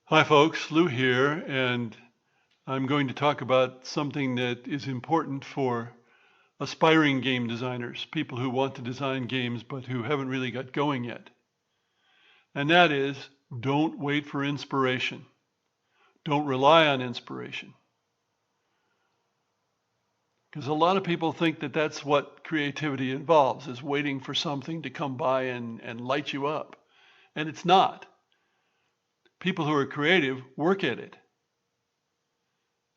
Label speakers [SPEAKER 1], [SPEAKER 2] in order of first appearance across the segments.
[SPEAKER 1] Hi folks, Lou here, and I'm going to talk about something that is important for aspiring game designers, people who want to design games but who haven't really got going yet. And that is, don't wait for inspiration. Don't rely on inspiration. Because a lot of people think that that's what creativity involves, is waiting for something to come by and light you up. And it's not. People who are creative work at it.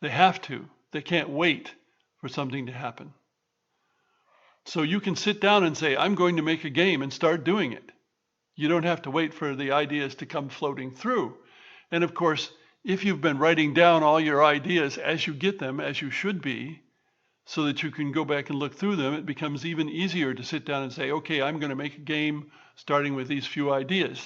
[SPEAKER 1] They have to. They can't wait for something to happen. So you can sit down and say, I'm going to make a game and start doing it. You don't have to wait for the ideas to come floating through. And of course, if you've been writing down all your ideas as you get them, as you should be, so that you can go back and look through them, it becomes even easier to sit down and say, okay, I'm going to make a game starting with these few ideas.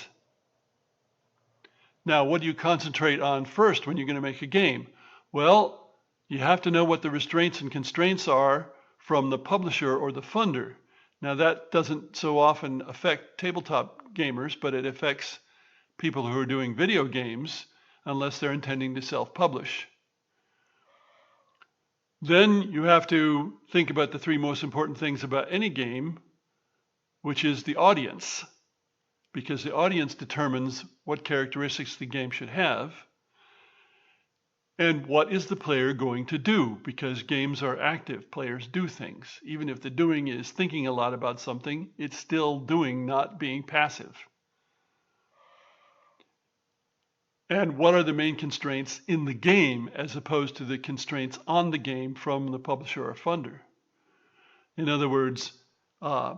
[SPEAKER 1] Now, what do you concentrate on first when you're going to make a game? Well, you have to know what the restraints and constraints are from the publisher or the funder. Now, that doesn't so often affect tabletop gamers, but it affects people who are doing video games unless they're intending to self-publish. Then you have to think about the three most important things about any game, which is the audience, because the audience determines what characteristics the game should have. And what is the player going to do? Because games are active, players do things. Even if the doing is thinking a lot about something, it's still doing, not being passive. And what are the main constraints in the game as opposed to the constraints on the game from the publisher or funder? In other words,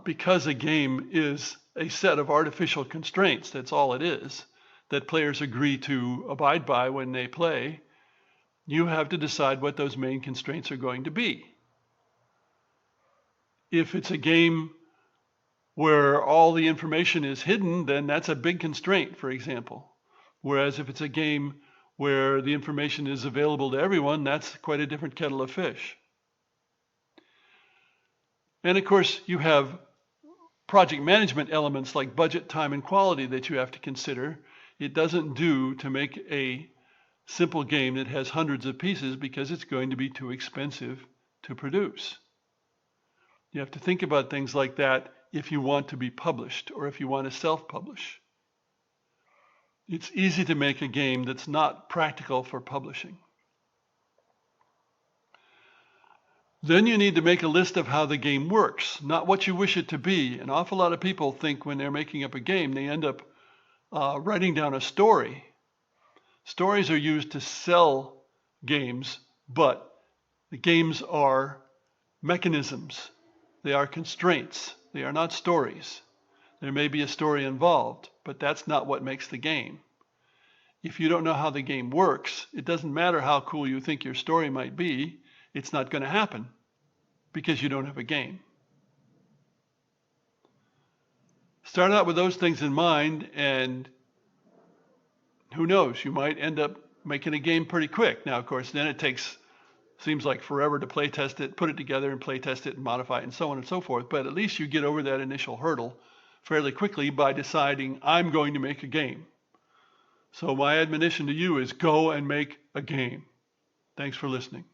[SPEAKER 1] because a game is a set of artificial constraints, that's all it is, that players agree to abide by when they play, you have to decide what those main constraints are going to be. If it's a game where all the information is hidden, then that's a big constraint, for example. Whereas if it's a game where the information is available to everyone, that's quite a different kettle of fish. And of course, you have project management elements like budget, time, and quality that you have to consider. It doesn't do to make a simple game that has hundreds of pieces because it's going to be too expensive to produce. You have to think about things like that if you want to be published or if you want to self-publish. It's easy to make a game that's not practical for publishing. Then you need to make a list of how the game works, not what you wish it to be. An awful lot of people think when they're making up a game, they end up writing down a story. Stories are used to sell games, but the games are mechanisms. They are constraints. They are not stories. There may be a story involved, but that's not what makes the game. If you don't know how the game works, it doesn't matter how cool you think your story might be, it's not going to happen because you don't have a game. Start out with those things in mind, and who knows, you might end up making a game pretty quick. Now, of course, then it seems like forever to play test it, put it together and play test it and modify it and so on and so forth. But at least you get over that initial hurdle fairly quickly by deciding, I'm going to make a game. So my admonition to you is go and make a game. Thanks for listening.